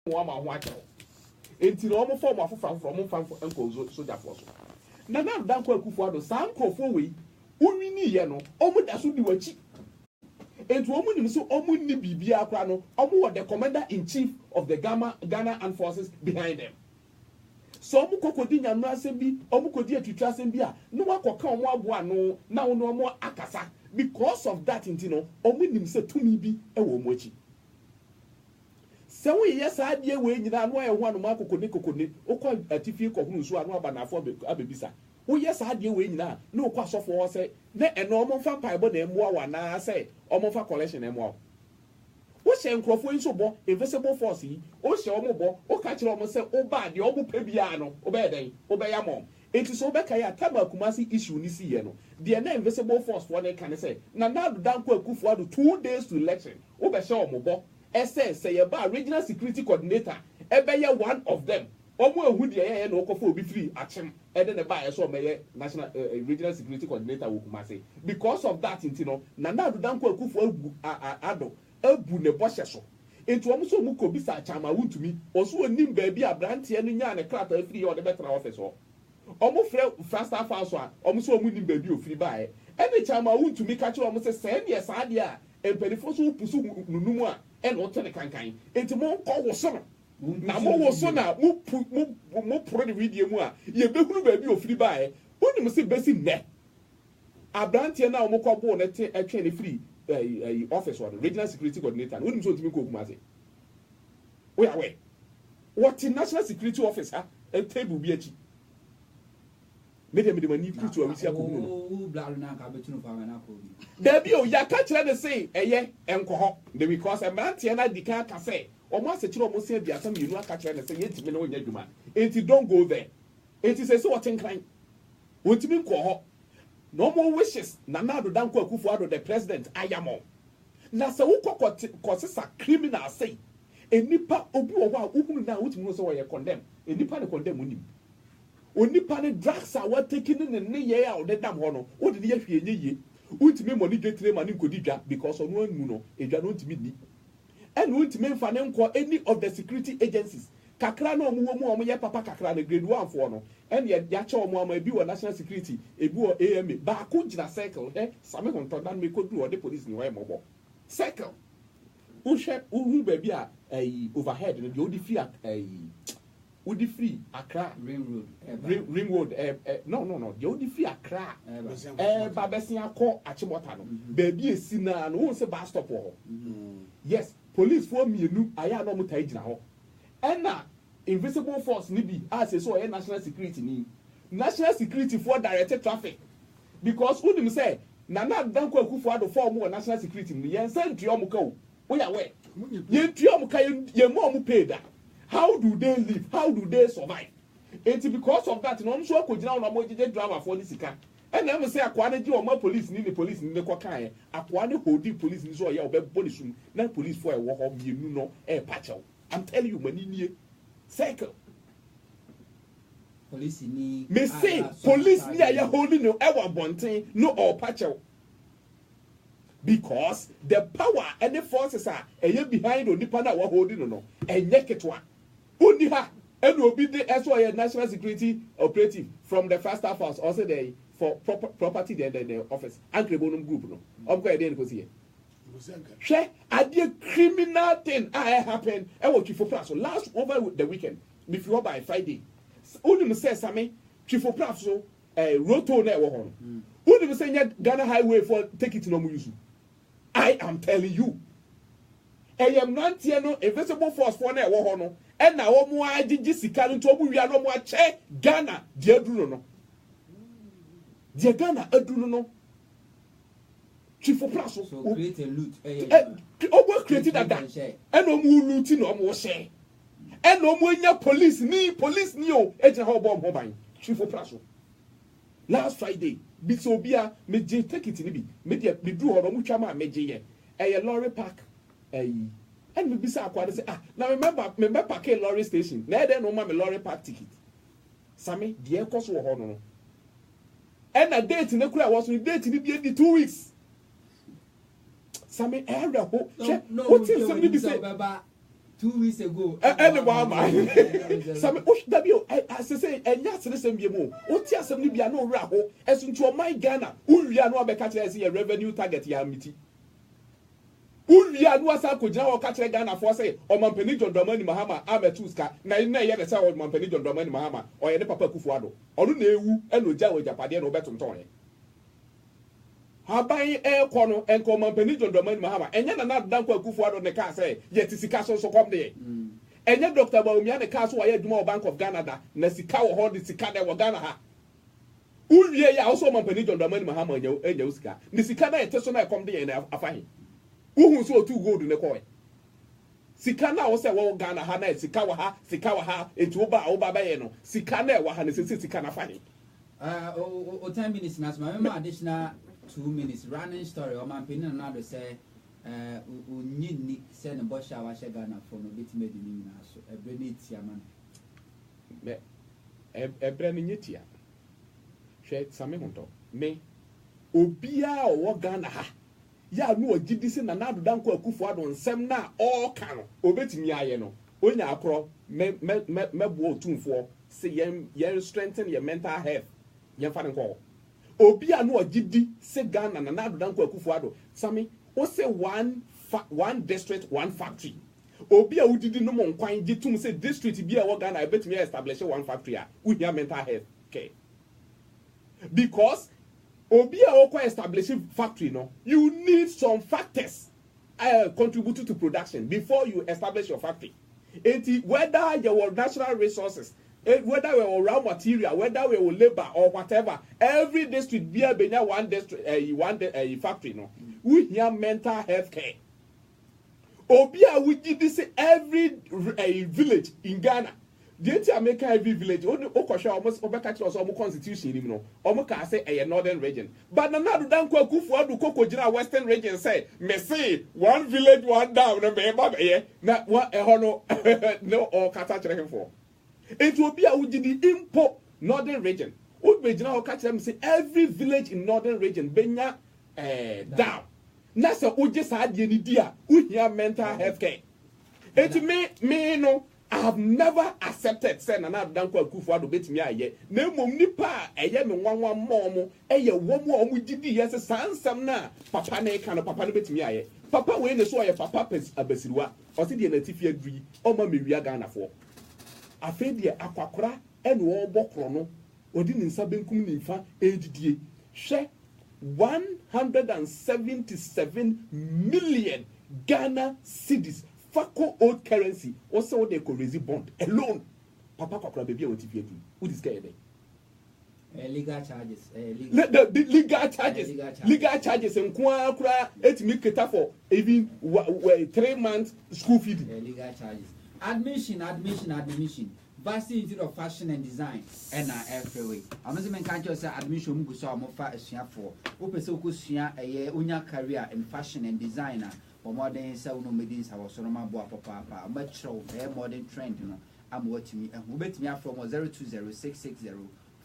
one ma watch enti no mo form afofra from fan enko soldier force na danko Akufo-Addo san krofo we unwini ye no omo da so di wachi enti omo nim so omo ni bibia akra no omo the commander in chief of the Ghana Armed Forces behind them. So omo kokodi nyanu asem bi omo kodi atwitwa asem bi a no wakoka omo aboa no na ono omo akasa because of that intino omo nim se tumi bi e wo omo achi se wo yes adie we nyina no aye ho anoma kokone okọ atifie kohunu so anu abanafo abebisa wo yes adie we nyina na okọ asofo ho se na eno omo fa paibo na emu awa na se omo fa collection emu awa wo hye nkrofo nso bo invisible force yi o hye omo bo o ka kire omo se o ba de omo pa bia no o be den o be ya mom enti so be kai atama Kumasi issue ni si ye no de na invisible force for na kan say na danko Akufo-Addo 2 days to election o be hye omo bo say ye ba regional security coordinator ebe ye one of them omo ehu de ye na okofo obi free achem e de ne ba ye so meye national regional security coordinator wo Kumasi because of that intino na danko Akufo-Addo abu ne boshe so enti omo so mu ko bisa chama wuntumi oso onim ba bi abrante no nya ne krata free o de betra office o omo first half so a omo so omo nim ba bi ofiri ba e ene chama wuntumi ka kire omo se ne sa de a empelifo so pusu nunumu a ene o tene kankan enti mo ko wo so na mo wo so na mo pro de video mu a ye behunu ba bi ofiri ba e onim se besi ne abrante na omo ko bo ne te atwe ne free office or the regional security coordinator wouldn't so to me Kumasi. We are aware. What in national security officer a table be a cheap. Made me the money put to a Misia Kumu. There be ya catch the say, a ye, and cohort, the because a man Tiana de Car say, or Master Chilo say, there are some you know catch and say, yet me know you man. And you don't go there. It is a sort of kind. What you mean cohort? No more wishes. Nana danko Akufo-Addo the president. I am on. Na se uko causes a criminal say. A nipa obi owa ubunu na uti muno so we condemn. A nipa ne condemn unim. O nipa ne drugs are what taking in ne ye a o de dam ho no. O de ye hwe ye. Untimi money dwetire mani nkodi dwa because onu anu no edwa no untimi ni. And untimi mfa ne nko any of the security agencies. Kakra no omo ye papa kakra na grade 1 for no and ya cha omo ebi wo national security ebi wo AMA ba ko gina circle same konto dan me ko du o de police ni wa mobo circle uhu ba bi a overhead no de odi free Accra ring road no de odi free Accra ba besia akọ Achimota no ba bi esi na no won se bus stop ho yes police for mienu aya no mutai gina ho ena invisible force ni bi as so national security ni national security for directed traffic because who them say Nana danko Akufo-Addo for more national security ni yen send to omo ka o we are where yen to omo ka yen mo omo pay that how do they live how do they survive it's because of that no so akogina on omo jeje drama for this sika and them say akwa na ji omo police ni ko kan akwa na holding police ni so ya obebo ni sum na police for e wo ho mienu no e pachew I'm telling you mani nie circle police ni me say police ni are holding no ewa bonten no or pachew because the power and the forces are behind onipa na wa holding no enye ketwa oni ha and obi the SOA national security operative from the first staff house also there for property the office Ankrebonom group no obko e dey ko see she a criminal thing happened e wo Twifo so last over the weekend before by Friday only say same Twifo so roto na e wo ho only say Ghana highway for take it no mu use I am telling you I am not here no invisible force for na e wo ho no e na wo mu agigi sika no to obu wia no mu a che Ghana de aduru no de Ghana aduru no Twifo so create a loot obo created that and no mu loot no mo share and no mo nya police ni o e je ho bomb ho ban Twifo last Friday bi so bia me je take it ni bi me dia me du ho no mu twa ma me je ye e lorry park and me bi sa akwa say now remember park lorry station na e dey no ma me lorry park ticket sami de e koso ho no and a date na kura was the date ni bi 2 weeks Sami area ho. What is somebody be say? 2 weeks ago. Anyone, some W. I say, and yes, listen, be more. What yes, some be no raho, as into my Ghana, we are no better as a revenue target, Yamiti. We are no Sako Jao catch Ghana for say, or Mampenijon Domani Mahama, Ametuska, Naina Yasa or Mampenijon Domani Mahama, or any Papa Kufuado, or Neu, and Ujawa Japadian or Beton Tony. Habai air corner and come Mampenijon Domani Mahama, and then another Danko Kufuado the car say, yet is the castle so come there. And yet Dr. Baumian Castle, I had more Bank of Ghana, Nasika or the Sikada or Ghana. Uria also Mampenijon Domani Mahama and Yoska. Nisikada and Tessona come there and Afai. Who so too good in the coin? Sikana also well Ghana Hana, Sikawaha, into Oba Bayeno, Sikana, Wahana, Sikana Fanny. 10 minutes, now, my additional 2 minutes running story, or my opinion, another say, Nick send a bush I was Ghana for no bit made in us, a Brenitia man. A Brenitia. Shed Samemonto. Me. Obia or Ghana. Ya no gidi na na do danko akufo adon nsem na all kan obetimi aye no onya akro mebo otumfo se yen strengthen your mental health yen fa nko obi anu gidi se Ghana na na do danko akufo adon sami o say one district one factory obi a udidi no mon kwan gitum se district bi a wo Ghana obetimi establish one factory a we hear mental health okay because Obi a establishing factory no, you need some factors contributing to production before you establish your factory. Whether your natural resources, whether your raw material, whether your labor or whatever, every district be a one district, one factory no. We hear mental health care. Obi a we did this every village in Ghana. The American every village, only Okosha almost overcatch us almost constitution, you know, almost can say a northern region. But another Danko Kufu, Koko Jina Western region say, me say one village, one down, and baby, not one a hono, no, or catch for. It will be a would the import northern region. Would be general catch them say every village in northern region, Benya down. Nasa Ujes had the idea, we hear mental health care. It may no. I have never accepted say na Danko Akufo-Addo betimi aye na mom nipa eye me nwanwa mom eye wo mo omu gidi yes sansam na papa na ka no papa no betimi aye papa we ne so aye papa abasiriwa o se de na tifi adui o ma mewia Ghana fo afa de akwakora ene wo bokro no odi ni nsa benkum ni fa edidie hwe 177 million Ghana cedis Fako old currency also they could raise bond alone. Papa Kokra baby what if you do? Who is scared? Legal charges. The legal charges and kwa it make it for even 3 months school fee. Legal charges. Admission. Varsity Institute of Fashion and Design and every way. I'm not even can't say admission go so I'm for a share for. Open so go share a unya career in fashion and designer. Or modern sell no medins our sonoma boa papa, a much show a modern trend, you know. I'm watching me and who bet me from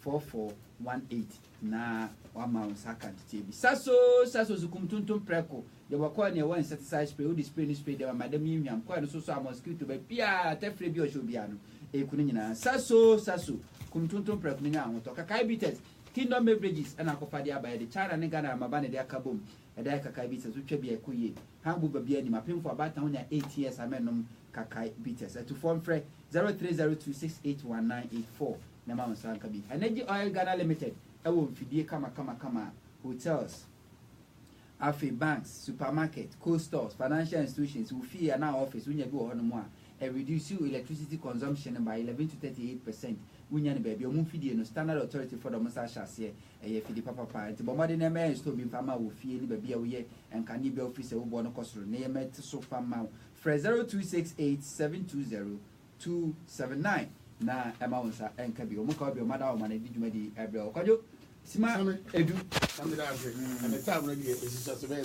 020-660-4418. Na 1 month second TV. Sasso Zukumtuntum Preco. They were calling a one satisfied spray, who display spray, they were Madame Yam, quite so some mosquito, but Pia, Tefribio Shobiano, a Kunina. Sasso, Kumtuntum Preco, Tokai Bitters, Kingdom Beverages, and Akofadia by the China Negana, Mabane de Kabum. Eda kakai bitters which be a kuye. Hambu baby any mapim for about 8 years I mean kakai bitters. To form fre 0302681984. Nama on Sankabi. Energy Oil Ghana Limited. I will feed kama hotels. Afi banks, supermarket, cold stores, financial institutions who fee an office when you go on more. And reduce your electricity consumption by 11 to 38%. Winyan baby, or Mufidi no standard authority for the massage here, a fidi papa parent. But more than a man is to be farmer will feel baby away and can you be officer who born a cost name it so far mount. Fre 0268-720-279. Na amount and can be Omokabi or Madame and did you make the Abel Kajo? Sima Edu. And the time is just a very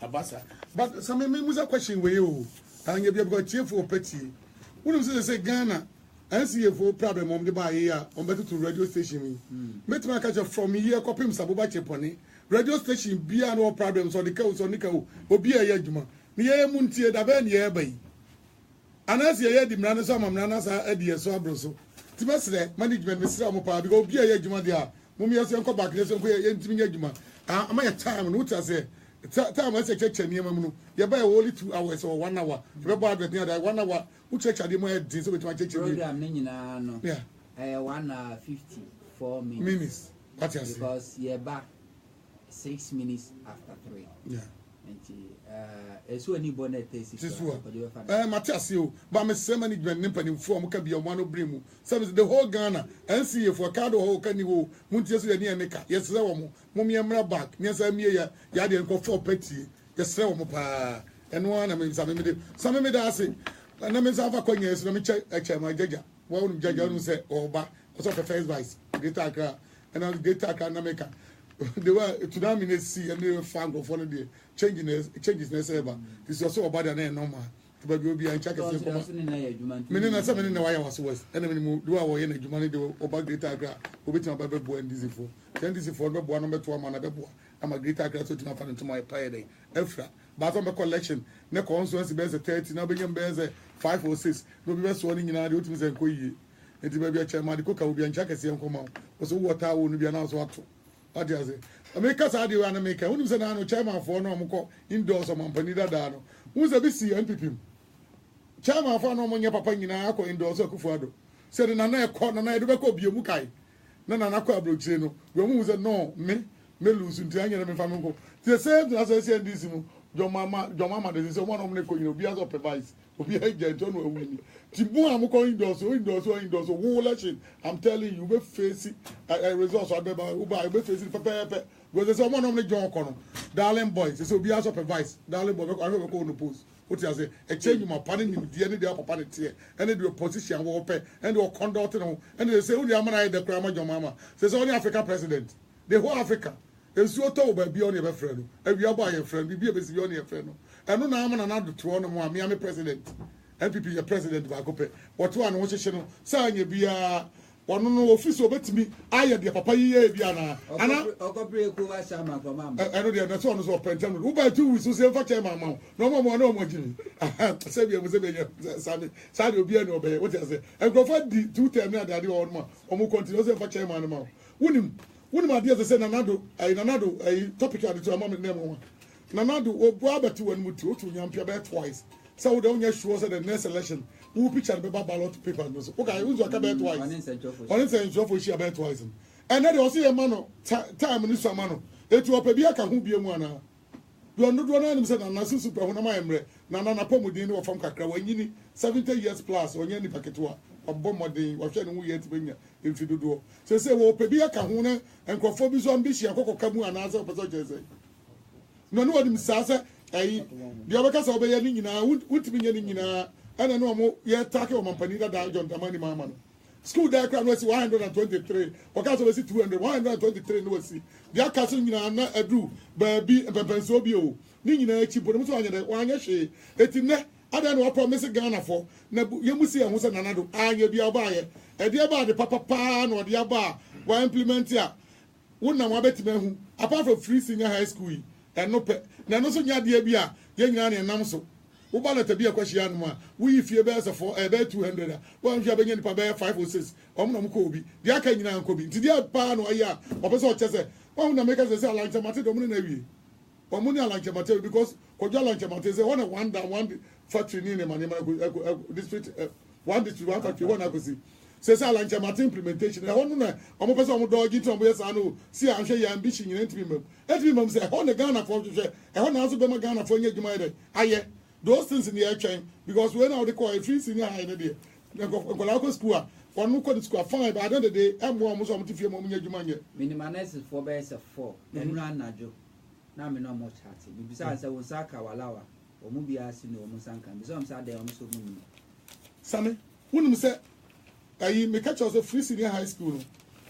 Abasa. But some was a question where you and you have got cheerful petty. When you say Ghana. I see a full problem on the bar here on better to radio station. Met my catcher from here, copy him Sabuba Cheponi. Radio station be no problems on the coast on Nickel, or be a yajuma. Near Muntia, the Ben Yerbay. anase ye di mra ne so amamra na sa adi so abroso ti mesre management mesre am pa because obi ye adwuma dia mum ye so enko back ne so enko ye ntimi nya adwuma ama ye time no uta say time ase cheche niam mu no ye ba only 2 hours or 1 hour ye ba adwet ne da 1 hour u cheche de mo e din so betima cheche program ne nyina no yeah 1 hour 54 minutes what you say because ye back 6 minutes after 3 yeah eso ani bonnet test Matias you ba me say management ne panimfo am ka bia mo no bremu say the whole Ghana NCA for card ho ka ni ho muntie so ya ni emeka yes say wo mo me mra back ne say me ya de nko for party yes say wo pa eno na me say me da ase na me say fa kwanya yes na me che ma jaja wo no jaja no say oba so first vice greater Accra and greater Accra na meka they were to now me see and they found go follow the changes never this was so bad and normal to be obi and check us me na say me na why was west and me do our yen adwuma de oba greater Accra obi tima ba bo and this for then this for no bo no beto ama na bebo am a greater Accra so tima fa into my pay day efra but on the collection na constituency be 30 na be nyam be 5 or 6 no be so ni nyina de otimi say nko yi enti ba bia chairman de koka obi and check us yen koma so water wo no bia na so ato what you say America say dey wan make who say na no chairman for no mko indoors or company dada no who say be see NPP chairman for no monye papa nyina akọ indoors akufuado say na na ekọ na na do be ko biemu kai na na akọ abrochire no we mu say no me lose nti anya na me fa me ko the same as I say this mu your mama dey say one of them ko you obi as supervise obi agent on we win tibu am ko indoors wo election I'm telling you we face results adeba we be face pepe because say one of them John Kono darling boys say obi as supervise darling boy ko no post what you say a change my panel ni die ne dey papa ne tie and the opposition wo pe and the conduct no and they say only amana the krama John mama say only African president the whole Africa esuo to ba bi on e be frɛ no awia ba ye frɛ bi e be si on e frɛ no eno na amana na do to no mo am president NPP your president ba ko pe what one wo hyehyɛ no sa anya bia wono no office obetimi aye de papa yiye bia na ana okopre ko wa shama ko mama eno de na so no so pentam no ba 2 weeks so say fa chairman ma no mo no mo gimi say bia mo say bia sa de obi eno be what you say engrofa di 2 term na de on ma o mo continue say fa chairman ma wunim ade say nanado topic ade to amam name ho nanado obu abati wan mutu otu nyampia be twice so we don't sure say the next election who picture be ballot paper no so okay who's your be twice on say for she be twice and then they say man no time ni so man no etu opa bi aka ho bia mu ana do no na nim say na so super ho na my emre na pomodin ni fam kakra wanyini 70 years plus onye ni paketo obomodin wo hwe ne hu ye tibenya emfidodo say wo opa bi aka ho na enkrofo bi so ambition akokoka mu ana say opa so jese no wadim sasa ai dia baka sa obeya ni nyina wutimi nya ni nyina ana no mo ye take o mampani da John Tamani mama no school da kra no si 123 waka so si 200 123 no si dia ka so nyina na adu ba bi pepenso bi o ni nyina achi bo no so anya de wanya hwe eti ne ada no promise Ghana for na ye musi ya ho se nanado anya bi aba ye e dia ba de papa no dia ba wa implement ya wona mo abetime hu apart from free senior high school yi eno pe na no so nya de bia ye nyina ne nam so wo ba na tabi akwahia no a wo yi fie be as for be 200 wo nhwa be nya nipa be 5 or 6 omno mo ko obi de aka nyina nko bi nti de pa no aya opese o chese wo na make say alanche mate do mo na wie o mo ni alanche mate because kojo alanche mate say one factory ni ne mane district one district one factory one akosi say alanche mate implementation e hono na o mo pese o mo do gi to mo yes anu si anhwe ya ambition nyina ntimi mam say ho na Ghana for hwe e ho na aso be ma Ghana for nya djuma ide aye those things in the air chain because when now they call a free senior high in there go school one go to school fine but at the end of the day am mo so mo tifie mo nya djuma nye minimanes for be say 4 enura najo na me no mo chat bi bisa say wo saka walawa o mu bia si no mo sanka bi so am say dey o so mu ni same wonum say ayi me catch us free senior high school no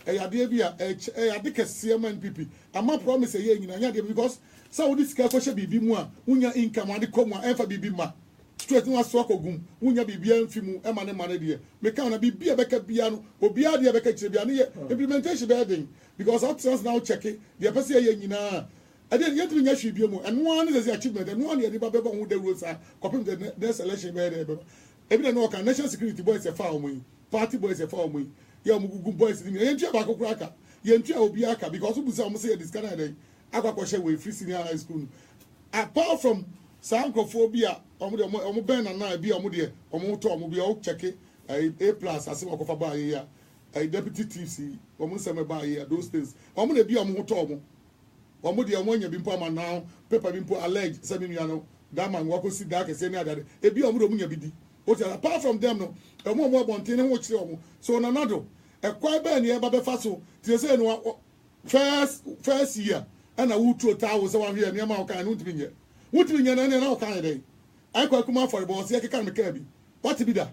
ade bia ade kese man NPP ama promise ye nyina nya de because so this guy ko she bibi mu a unya income ade ko mu a enfa bibi ma straight no aso akogum unya bibi anfi mu e ma ne de me ka na bibi e beka bia no obi ade e beka kire bia ne implementation be den because options now check it the person ye nyina ade ye tumi nya hwe bia mu eno an is achievement eno an ye de ba be hu de rules a copy the next election be there ebi na no kan national security boys e fa omo party boys e fa omo ya omo gugu boys ni ye ntua ba kokura aka ye ntua obi aka because obu say omo say this kind of dey akwa we free senior high school apart from sankophobia omo ben na bi omo de omo to omo bi o check A+ ase okofa ba ye ya deputy TC omo se me ba ye those things omo na bi omo to omo de omo nya bi mpo ama now paper bi mpo allege se me nua no that man wako si da kese ni adade e bi omo do mu nya bi di o tell apart from them no omo bonten ho kire omo so na nado e kwa ba ni e ba be fa so tie say no first year ana wutu tawo se wa hwe ni ma o kan no timi nye na na o kan dey ai kwa kuma for bo se keka me ka bi what be that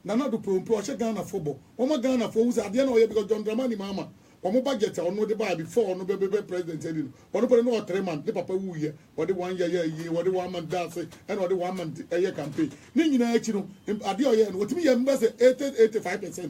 na nado pro o she Ghana football omo Ghana for use ade na o ye because John Dramani mama omo budget ono de ba before ono be president edin ono pere no 3 months de papa wu ye o de 1 year ye o de 1 month dance and o de 1 month ye campaign ni nyina achi no ade o ye no otimi ye mbese 85%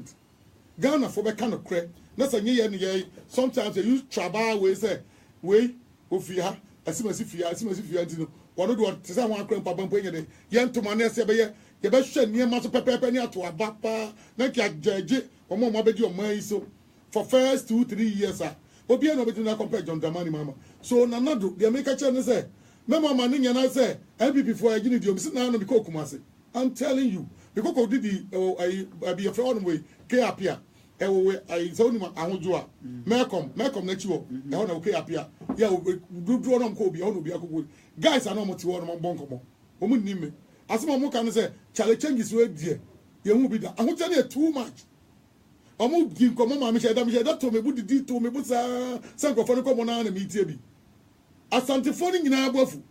Ghana for be kind of crack na say ye ye sometimes they use tribal way say we ofia asimasi fia ntino ono do te say wan akran papa mpo nye de ye ntoma na se be ye be hwe niema so pepepe ni ato abapa na ki ajeje omo be di omo yi so for first 2-3 years obi no be na compare John Dramani mama so na nado the America channel say memo man nya na say MPP for agini di omi si na no be ko kumase I'm telling you because ko didi I be your friend way ke apia e wo I so ni ma ahojo a mekom na chiwo e ho na ke apia ya duduro no ko bi ho no bi akoko guys are no mo ti wo no mo bonkomo omu nime asema mo kan say challenge changes we die ye hu bi da ahojo na too much omo gi nkomo ma me sheda to me budidi to me busa sankofo ne komo na na me tie bi asante fo ni nyina abofu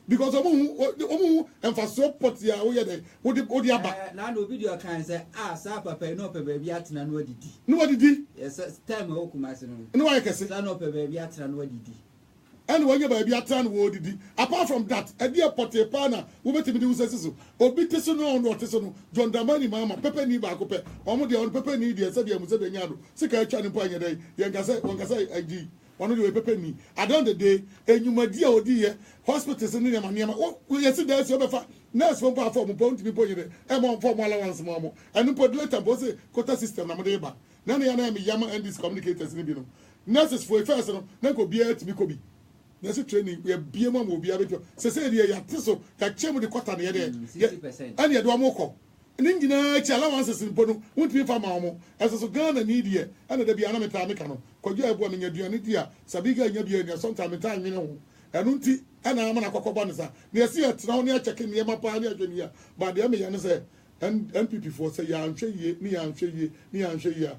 because omo emfaso pot ya wo ye dey wo di aba na no video kan say sa papa no pe ba bi atena no adidi no adidi yes time o kuma se no no wa kese sa no pe ba bi atena no adidi and when you ba bi atena no adidi apart from that e dey pot e pa na wo betimi di usese so obi teso no no teso no John Dramani mama pepe ni ba ko pe omo de on pepe ni de se de mu se de nya do sika atwa ni po anya dey ye ngasa agi one of the paper me at the end of the day enyumadi a odi ye hospitals ni niam we yesi there so be fa nurse from form point to be point e mo form allowance mo and put later bo say quota system na mo dey ba na na ya me yama and these communicators ni bi no nurses for first no na ko bia timi ko bi nurse training we bia mo bia be say dey ya tiso ka chemu de quota na ye dey 60% and ye do mo ko ni ngina chi allowances mpo no won't fa ma mo eso Ghana need ye and da bia na meta me ka no kodjo ebo me nyaduane di a sabiga nya bia ni sometimes time nwene ho enu nti ana ama na kokoba ne sa na yesi etna ho ne acheke ne ma pa ne adwani a ba de me ya ne say NPP for say ya anhwe ye ni ya anhwe ye a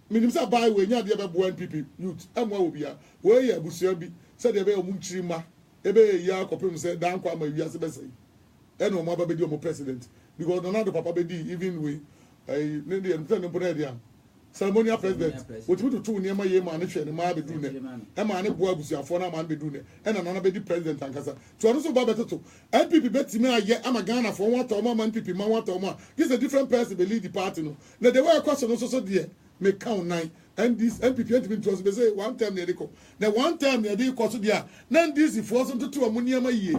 minim sa bai we nya de be bo NPP youth amwa obi a we ya busua bi say de be omu nchiri ma ebe ya kopem say dan kwa ma wiase be say eno mo ba be di omo president because Donald Papa Bedi even we ne dey no put there ceremonial president what we do to niema ye ma ne hwe ne ma be du ne e ma ne bo abusuafo na ma be du ne e na na be di president ankasa to ono so ba beto NPP betimi aye ama Ghana for one time ma NPP ma one time this a different person be lead the party no na the way question so there me count 9 and this NPP NPP to say one time ne dey ko na one time ne dey ko so there na this for so to omo niema ye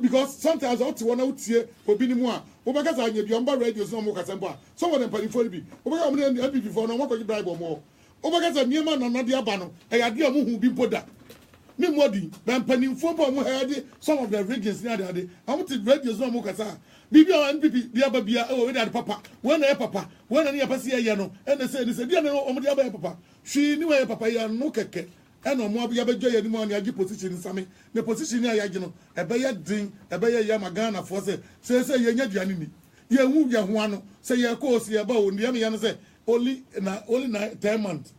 because sometimes out one out here obi ni mu a wo be kasa anya bi on ba radio so mo kasa mpo a so won empani for bi wo be ka mo ne NPP for no mo ko bribe mo wo be kasa niema na na de aba no e ya de mo hu bi boda me modi na empani for bo mo head some of the regions near the am to radio so mo kasa bibi o NPP de aba bia o we de papa when na papa when na pese ye no e na say de na o mo de aba papa hwi ni we papa ya no keke eno mo abia bejo ye ni mo na agi position nsame ne position ya yagi no ebe ye din ebe ye ya magana for say ye nya duane ni ye hu ye ho ano say ye ko si ye ba o ndie me ya no say only na 10 months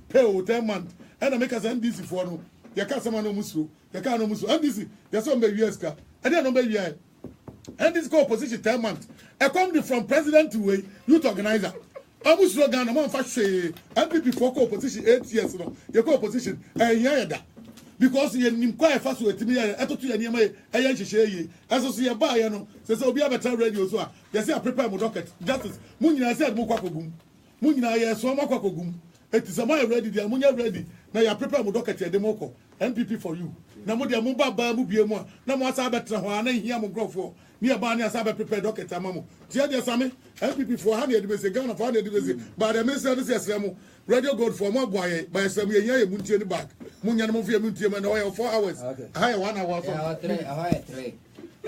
pay o 10 months ena make us NDC for no ye ka sama no musu ye ka no musu NDC ye so mbe US ka e dey no mbe wi NDC ko position 10 months e come from president to way youth organizer amu slogan mo fa hwe NPP for opposition 8 years no ye ko opposition here da because ye nim kwa e fa so etimi ye etoto ye niam ye eye hwehwe ye eso so ye ba ye no se obi abeta radio so a ye say prepare mo docket justice mu nyina say mo kwa kogum mu nyina ye so mo kwa kogum eti so my ready dia mu nya ready na ya prepare mo docket ye de mo ko NPP for you na mo dia mo ba mu bie mu a na mo asa betra ho ana hia mo grofo Me a bani asabe prepare docket amamo. Tia dia same. NPP for 100 debese Ghana for 100 debese. But the minister this year radio gold for more boy by some ye muntie ni back. Munya no fie muntie man oil 4 hours. High 1 hour. Yeah, 3.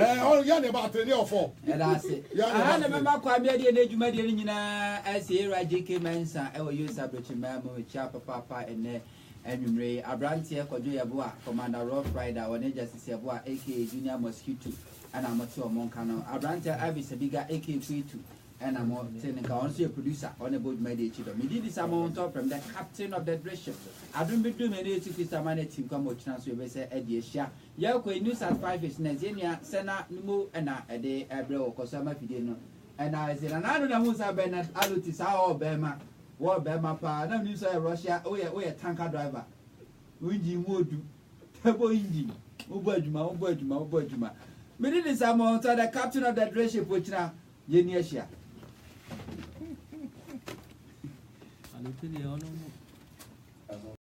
Oh, yeah, about 3 or 4. And I say, I remember quite a dear Nejuma Dinina as here I JK Mensa, I will use a British man with Chapa Papa and Ray Abrantia Kojoya Boa, Commander Rough Rider, or Nejas Boa, aka Junior Mosquito, and I'm a 2 Moncano. Abrantia Avis a bigger AK 32, and I'm also a producer on a boat mediator. Me did this amount top from the captain of that dress ship. I don't be doing any to Mr. Manetti come with transfer, say Eddie Shah. Yako news at 5 is Nazenia, Sena, Numu, and a day, Abro, Cosama Fideno. And I said, and I don't know who's a Bernard Alutis, our Bema, War Bema Pa, no news of Russia, oh, yeah, tanker driver. Windy Wood, Turbo engine, Ubajuma. Me did this amount the captain of that dress ship, which now, Yenisha.